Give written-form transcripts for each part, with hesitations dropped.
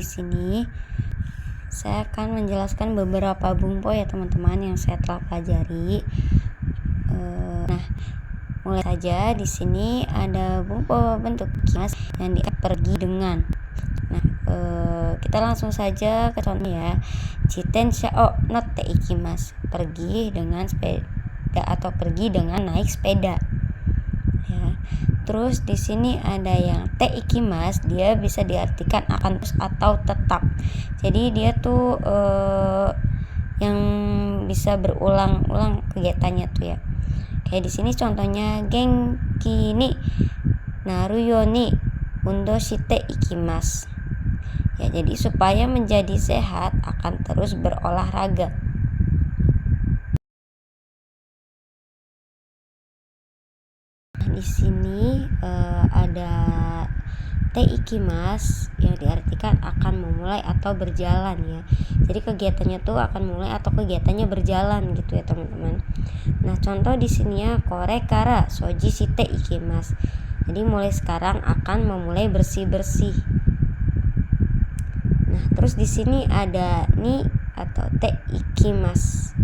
di sini saya akan menjelaskan beberapa bumpo ya teman-teman yang saya telah pelajari. Nah, mulai saja. Di sini ada bumpo bentuk kimas yang pergi dengan. Nah, kita langsung saja ke contoh ya. Jitensha o notte ikimasu, pergi dengan sepeda atau pergi dengan naik sepeda. Ya. Terus di sini ada yang te ikimasu, dia bisa diartikan akan terus atau tetap. Jadi dia tuh yang bisa berulang-ulang kegiatannya tuh ya. Kayak di sini contohnya genki ni naru yo ni undo shite ikimasu. Ya, jadi supaya menjadi sehat akan terus berolahraga. Di sini ada te ikimasu yang diartikan akan memulai atau berjalan ya. Jadi kegiatannya tuh akan mulai atau kegiatannya berjalan gitu ya teman-teman. Nah, contoh di sini ya, kore kara soji shite ikimasu. Jadi mulai sekarang akan memulai bersih-bersih. Nah, terus di sini ada ni atau te ikimasu.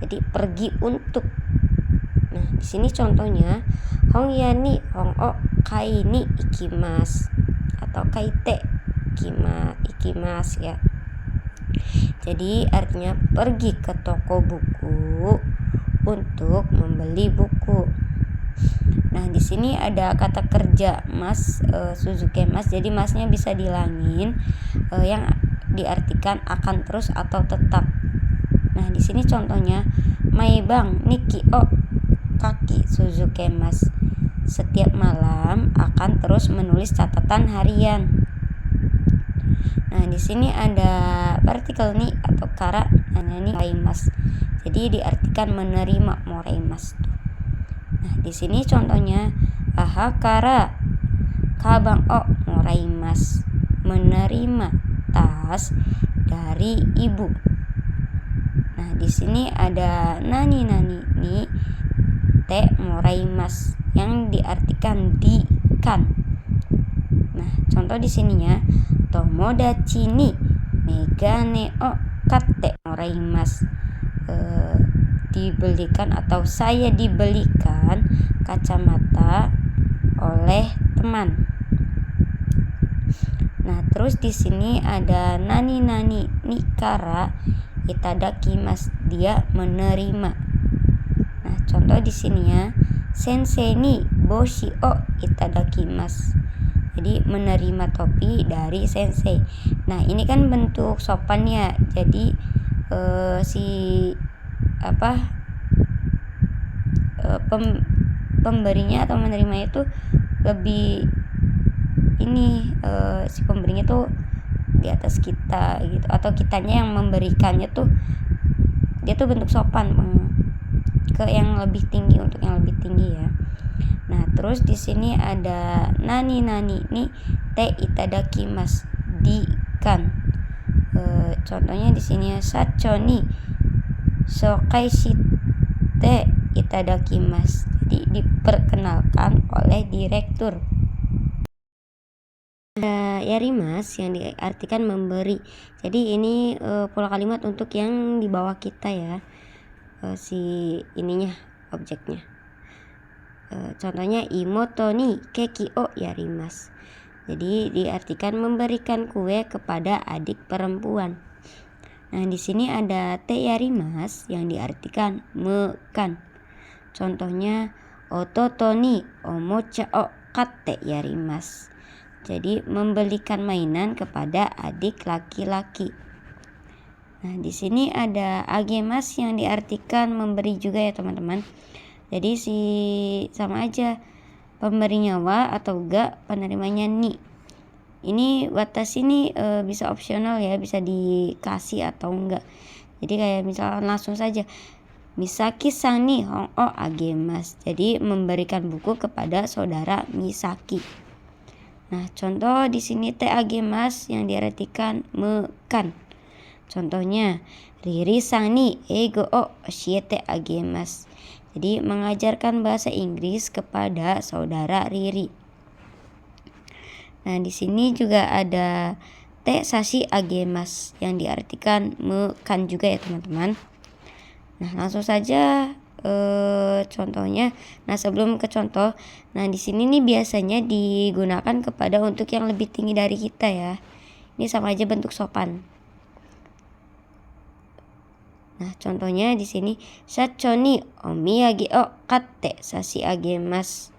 Jadi pergi untuk. Nah, di sini contohnya hongya ni hong o kai ni ikimasu atau kaite ikimasu ya. Jadi artinya pergi ke toko buku untuk membeli buku. Nah, di sini ada kata kerja mas, suzukemas. Jadi masnya bisa dihilangin, yang diartikan akan terus atau tetap. Nah, di sini contohnya maibang niki o kaki suzukemas. Setiap malam akan terus menulis catatan harian. Nah, di sini ada partikel ni atau kara ni moraimasu. Jadi diartikan menerima moraimasu. Nah, di sini contohnya aha kara kabang o moraimasu, menerima tas dari ibu. Nah, di sini ada nani ni te moraimasu yang diartikan di-kan. Nah, contoh di sininya tomodachi ni megane o katte moraimasu. Dibelikan atau saya dibelikan kacamata oleh teman. Nah, terus di sini ada nani ni kara itadakimasu, dia menerima. Nah, contoh di sini ya, sensei ni boshi o itadakimasu. Jadi menerima topi dari sensei. Nah, ini kan bentuk sopannya. Jadi pemberinya atau menerimanya itu lebih ini, si pemberinya tuh di atas kita gitu, atau kitanya yang memberikannya tuh dia tuh bentuk sopan ke yang lebih tinggi, untuk yang lebih tinggi ya. Nah, terus di sini ada nani ni te itadakimasu, di-kan. Contohnya di sini ya, sacho ni shokai shite itadakimasu. Jadi diperkenalkan oleh direktur. Ada yarimas yang diartikan memberi. Jadi ini pola kalimat untuk yang di bawah kita ya, si ininya, objeknya. Contohnya imoto ni keki o yarimasu. Jadi diartikan memberikan kue kepada adik perempuan. Nah, di sini ada te yarimasu yang diartikan mekan. Contohnya ototo ni omocha o katte yarimasu. Jadi membelikan mainan kepada adik laki-laki. Nah, di sini ada agemas yang diartikan memberi juga ya teman-teman. Jadi sama aja, pemberinya wa atau ga, penerimanya ni. Ini watashi ini bisa opsional ya, bisa dikasih atau enggak. Jadi kayak misalkan langsung saja Misaki san ni hong o agemasu. Jadi memberikan buku kepada saudara Misaki. Nah, contoh di sini te agemasu yang diartikan mekan. Contohnya Riri san ni eigo o oshiete agemasu. Jadi mengajarkan bahasa Inggris kepada saudara Riri. Nah, di sini juga ada te sasi agemas, yang diartikan makan juga ya teman-teman. Nah, langsung saja contohnya. Nah, sebelum ke contoh, nah di sini nih biasanya digunakan kepada untuk yang lebih tinggi dari kita ya. Ini sama aja bentuk sopan. Nah, contohnya di sini shacho ni omiyage o katte sasi agemas.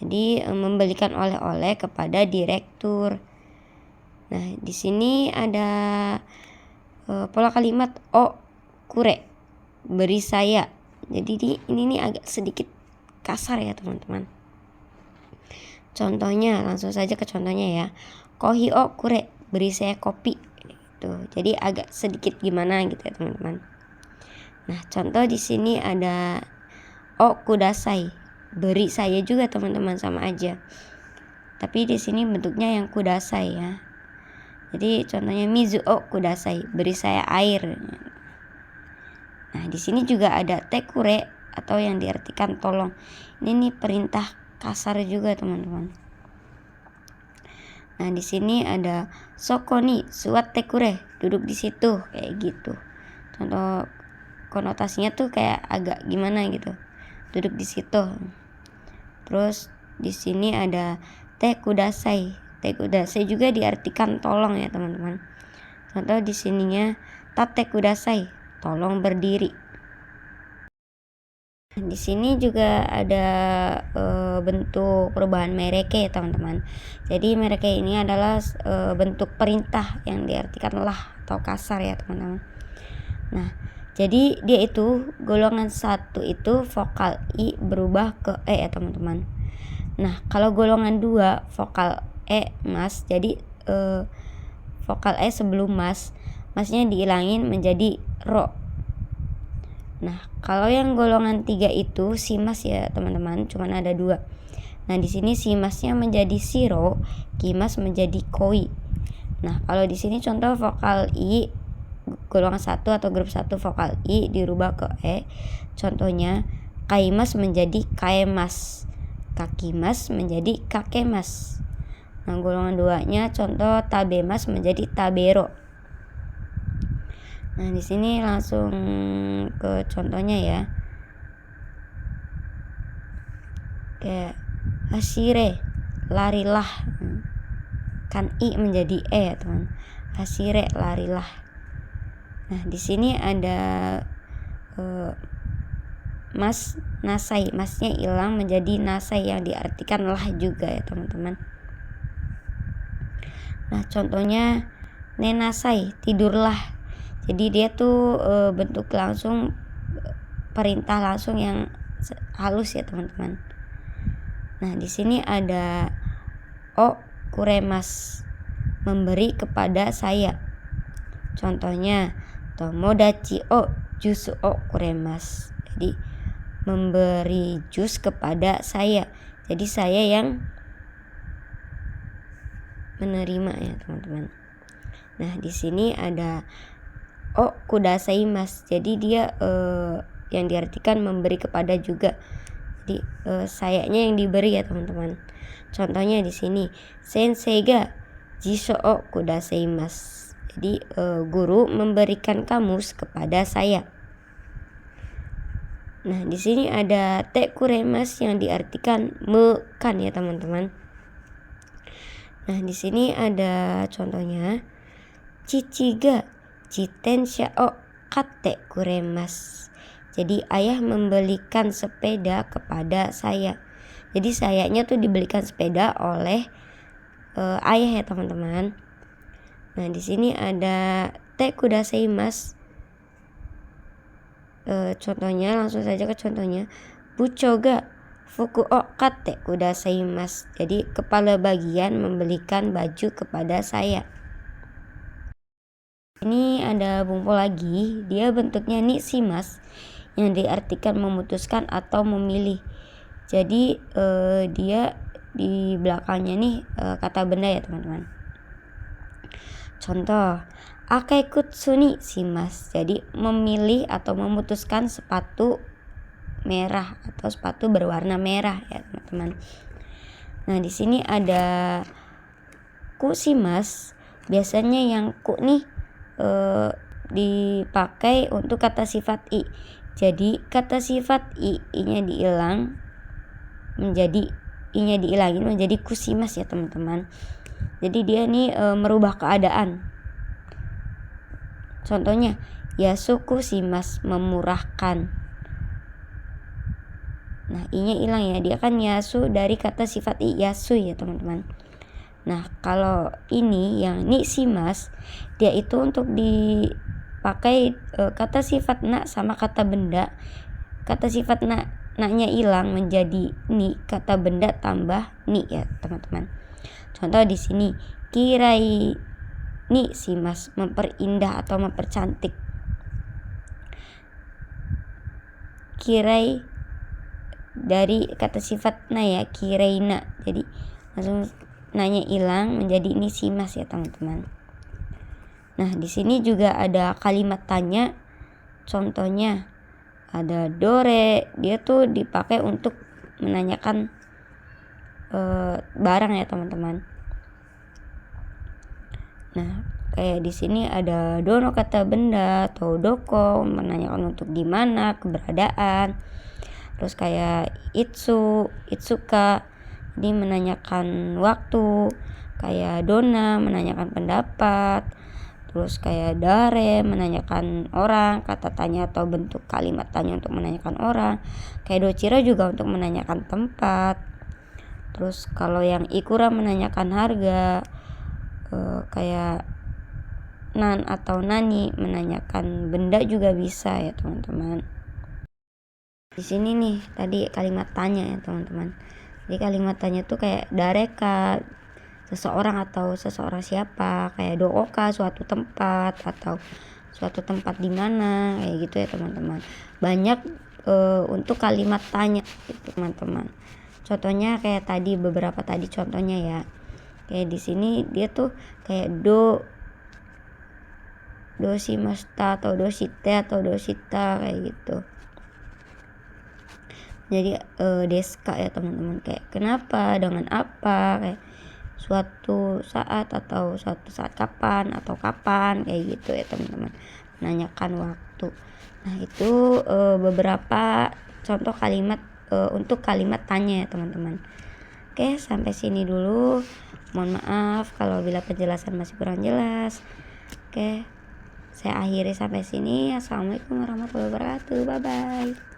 Jadi membelikan oleh-oleh kepada direktur. Nah, di sini ada pola kalimat o kure, beri saya. Jadi ini nih agak sedikit kasar ya teman-teman. Contohnya, langsung saja ke contohnya ya. Kohi o kure, beri saya kopi. Tuh, jadi agak sedikit gimana gitu ya teman-teman. Nah, contoh di sini ada o kudasai, beri saya juga teman-teman, sama aja. Tapi di sini bentuknya yang kudasai ya. Jadi contohnya mizu o kudasai, beri saya air. Nah, di sini juga ada tekure atau yang diartikan tolong. Ini nih perintah kasar juga teman-teman. Nah, di sini ada soko ni suat tekure, duduk di situ, kayak gitu. Contoh konotasinya tuh kayak agak gimana gitu, duduk di situ. Terus di sini ada te kudasai. Te kudasai juga diartikan tolong ya teman-teman. Contoh di sininya tate kudasai, tolong berdiri. Di sini juga ada bentuk perubahan mereke ya teman-teman. Jadi mereke ini adalah bentuk perintah yang diartikan lah atau kasar ya teman-teman. Nah, jadi dia itu golongan 1 itu vokal i berubah ke e ya teman-teman. Nah, kalau golongan 2 vokal e mas, jadi vokal e sebelum masnya dihilangin menjadi ro. Nah, kalau yang golongan 3 itu si mas ya teman-teman, cuman ada 2. Nah, di sini si masnya menjadi siro, kimas menjadi koi. Nah, kalau di sini contoh vokal i golongan 1 atau grup 1 vokal i dirubah ke e. Contohnya kaimas menjadi kaemas, kakimas menjadi kakemas. Nah, golongan 2-nya contoh tabemas menjadi tabero. Nah, di sini langsung ke contohnya ya. Kayak hasire, larilah. Kan i menjadi e ya, teman. Hasire, larilah. Nah, di sini ada mas nasai, masnya hilang menjadi nasai yang diartikan lah juga ya, teman-teman. Nah, contohnya nenasai, tidurlah. Jadi dia tuh bentuk langsung perintah langsung yang halus ya teman-teman. Nah, di sini ada o kuremas, memberi kepada saya. Contohnya tomodachi o jusu o kuremas. Jadi memberi jus kepada saya. Jadi saya yang menerima ya teman-teman. Nah, di sini ada o kudasaimasu. Jadi dia yang diartikan memberi kepada juga. Jadi sayanya yang diberi ya teman-teman. Contohnya di sini sensei ga jisho o kudasaimasu. Jadi guru memberikan kamus kepada saya. Nah, di sini ada te kuremas yang diartikan makan ya teman-teman. Nah, di sini ada contohnya cici ga jitensha o katte kuremas. Jadi ayah membelikan sepeda kepada saya. Jadi sayanya tuh dibelikan sepeda oleh ayah ya teman-teman. Nah, di sini ada te kudasaimasu. Contohnya, langsung saja ke contohnya. Bucho ga fuku o katte kudasaimasu. Jadi kepala bagian membelikan baju kepada saya. Ini ada bumpo lagi, dia bentuknya nishimasu yang diartikan memutuskan atau memilih. Jadi dia di belakangnya nih kata benda ya teman-teman. Contoh akai kutsu ni shimasu. Jadi memilih atau memutuskan sepatu merah atau sepatu berwarna merah ya teman-teman. Nah, di sini ada kushimasu biasanya yang ku nih dipakai untuk kata sifat i. Jadi kata sifat i-nya dihilang menjadi i-nya dihilangin menjadi kusimas ya teman-teman. Jadi dia nih merubah keadaan. Contohnya, yasuku simas, memurahkan. Nah, i-nya hilang ya. Dia kan yasu dari kata sifat i, yasu ya teman-teman. Nah, kalau ini yang ni simas, dia itu untuk dipakai kata sifat na sama kata benda. Kata sifat na-nya hilang menjadi ni, kata benda tambah ni ya teman-teman. Contoh di sini, kirai ni simas, memperindah atau mempercantik. Kirai dari kata sifat na ya, kiraina. Jadi langsung nanya hilang menjadi ini simas ya teman-teman. Nah, di sini juga ada kalimat tanya. Contohnya ada dore, dia tuh dipakai untuk menanyakan barang ya teman-teman. Nah, kayak di sini ada dono kata benda atau doko, menanyakan untuk di mana, keberadaan. Terus kayak itsuka, ini menanyakan waktu. Kayak dona, menanyakan pendapat. Terus kayak dare, menanyakan orang, kata tanya atau bentuk kalimat tanya untuk menanyakan orang. Kayak dociro juga untuk menanyakan tempat. Terus kalau yang ikura menanyakan harga. Kayak nan atau nani menanyakan benda juga bisa ya teman-teman. Di sini nih tadi kalimat tanya ya teman-teman. Jadi kalimat tanya tuh kayak dareka, seseorang atau seseorang siapa, kayak dooka, suatu tempat atau suatu tempat di mana, kayak gitu ya teman-teman. Banyak untuk kalimat tanya gitu teman-teman. Contohnya kayak tadi, beberapa tadi contohnya ya. Kayak di sini dia tuh kayak doshimashita atau doshite atau doshita kayak gitu. Jadi deska ya teman-teman, kayak kenapa, dengan apa, kayak suatu saat atau suatu saat kapan atau kapan kayak gitu ya teman-teman. Menanyakan waktu. Nah, itu beberapa contoh kalimat untuk kalimat tanya ya teman-teman. Oke, sampai sini dulu. Mohon maaf kalau bila penjelasan masih kurang jelas. Oke, saya akhiri sampai sini. Assalamualaikum warahmatullahi wabarakatuh. Bye bye.